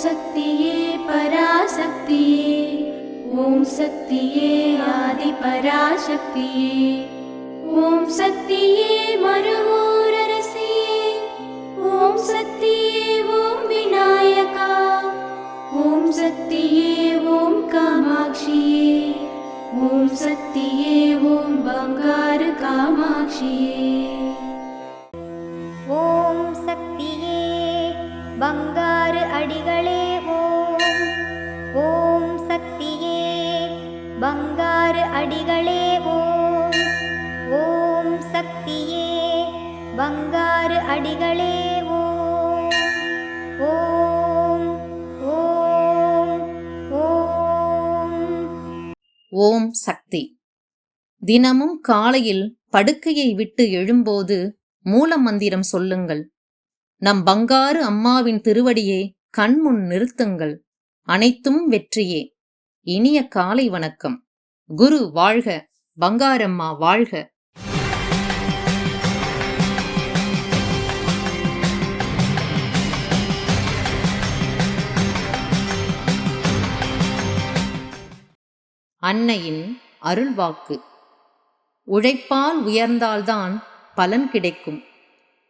சக்தியே பராசக்தியே, ஓம் சக்தியே ஆதி பராசக்தியே, ஓம் சக்தியே மறுவூரரசியே, ஓம் சக்தியே ஓம் விநாயகா, ஓம் சக்தியே ஓம் காமாட்சியே, ஓம் சக்தியே ஓம் பங்காரு காமாட்சியே. ஓம் சக்தியே பங்காரு அடிகளே ஓம். ஓம் சக்தியே பங்காரு அடிகளே ஓம். ஓம் சக்தியே பங்காரு அடிகளே ஓம். ஓம் ஓம் ஓம். ஓம் சக்தி. தினமும் காலையில் படுக்கையை விட்டு எழும்போது மூல மந்திரம் சொல்லுங்கள். நம் பங்காரு அம்மாவின் திருவடியை கண்முன் நிறுத்துங்கள். அனைத்தும் வெற்றியே. இனிய காலை வணக்கம். குரு வாழ்க, பங்காரம்மா வாழ்க. அன்னையின் அருள்வாக்கு. உழைப்பால் உயர்ந்தால்தான் பலன் கிடைக்கும்.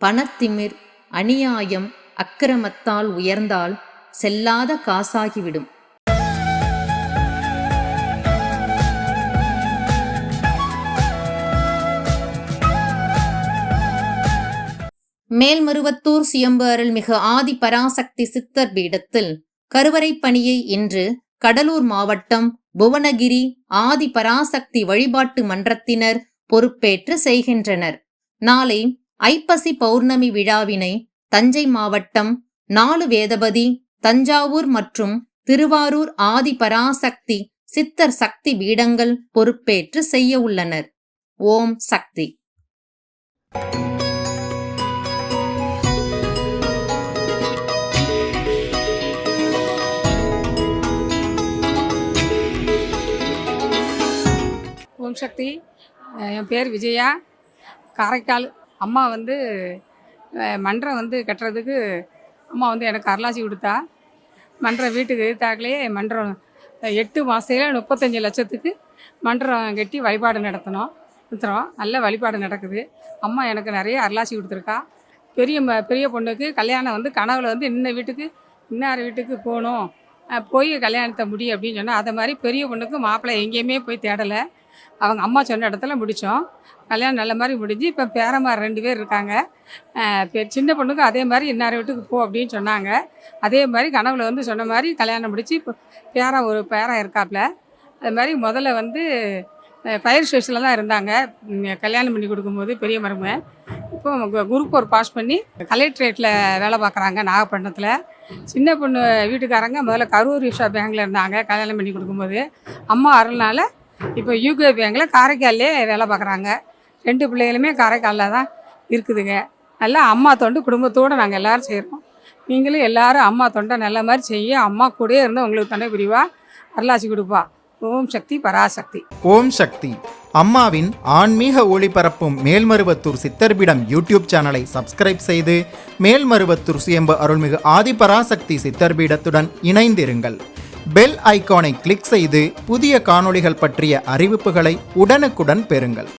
பணத்திமிர், அநியாயம், அக்கிரமத்தால் உயர்ந்தால் செல்லாத காசாகிவிடும். மேல்மருவத்தூர் சுயம்பு அருள்மிகு ஆதி பராசக்தி சித்தர் பீடத்தில் கருவறை பணியை இன்று கடலூர் மாவட்டம் புவனகிரி ஆதி பராசக்தி வழிபாட்டு மன்றத்தினர் பொறுப்பேற்று செய்கின்றனர். நாளை ஐப்பசி பௌர்ணமி விழாவினை தஞ்சை மாவட்டம் 4 வேதபதி, தஞ்சாவூர் மற்றும் திருவாரூர் ஆதி பராசக்தி சித்தர் சக்தி பீடங்கள் பொறுப்பேற்று செய்ய உள்ளனர். ஓம் சக்தி. ஓம் சக்தி. என் பேர் விஜயா. காரைக்கால். அம்மா மன்றம் கட்டுறதுக்கு அம்மா எனக்கு அருளாசி கொடுத்தா. மன்றம் வீட்டுக்கு எதிர்த்தாக்கலையே மன்றம் 8 மாதத்தில் 35 லட்சத்துக்கு மன்றம் கட்டி வழிபாடு நடத்தினோம். நல்ல வழிபாடு நடக்குது. அம்மா எனக்கு நிறைய அருளாசி கொடுத்துருக்கா. பெரிய பொண்ணுக்கு கல்யாணம் கனவுல இன்னார் வீட்டுக்கு போகணும், போய் கல்யாணத்தை முடி அப்படின்னு சொன்னால், அதை மாதிரி பெரிய பொண்ணுக்கு மாப்பிள்ளை எங்கேயுமே போய் தேடலை. அவங்க அம்மா சொன்ன இடத்துல முடித்தோம். கல்யாணம் நல்ல மாதிரி முடிஞ்சு இப்போ பேரமார் 2 பேர் இருக்காங்க. சின்ன பொண்ணுக்கு அதே மாதிரி இன்னார் வீட்டுக்கு போ அப்படின்னு சொன்னாங்க. அதே மாதிரி கனவுல சொன்ன மாதிரி கல்யாணம் முடித்து இப்போ ஒரு பேரா இருக்காப்புல. அது மாதிரி முதல்ல ஃபயர் ஸ்டேஷனில் தான் இருந்தாங்க கல்யாணம் பண்ணி கொடுக்கும்போது பெரிய மருமக. இப்போ குரூப் 4 பாஸ் பண்ணி கலெக்ட்ரேட்டில் வேலை பார்க்குறாங்க நாகப்பட்டினத்தில். சின்ன பொண்ணு வீட்டுக்காரங்க முதல்ல கரூர் யூஷா பேங்கில் இருந்தாங்க கல்யாணம் பண்ணி கொடுக்கும்போது. அம்மா அருள்னால இப்போ யூகே பேங்கில் காரைக்கால்லே வேலை பார்க்குறாங்க. 2 பிள்ளைகளுமே காரைக்காலில் தான் இருக்குதுங்க. நல்லா அம்மா தொண்டு குடும்பத்தோடு நாங்கள் எல்லோரும் செய்கிறோம். நீங்களும் எல்லோரும் அம்மா தொண்டை நல்ல மாதிரி செய்ய. அம்மா கூடயே இருந்தால் உங்களுக்கு துணை புரிவா, அருளாசி கொடுப்பா. ஓம் சக்தி பராசக்தி. ஓம் சக்தி. அம்மாவின் ஆன்மீக ஒளிபரப்பும் மேல்மருவத்தூர் சித்தர்பீடம் யூடியூப் சேனலை சப்ஸ்கிரைப் செய்து மேல்மருவத்தூர் சுயம்பு அருள்மிகு ஆதி பராசக்தி சித்தர்பீடத்துடன் இணைந்திருங்கள். பெல் ஐகானை கிளிக் செய்து புதிய காணொளிகள் பற்றிய அறிவிப்புகளை உடனுக்குடன் பெறுங்கள்.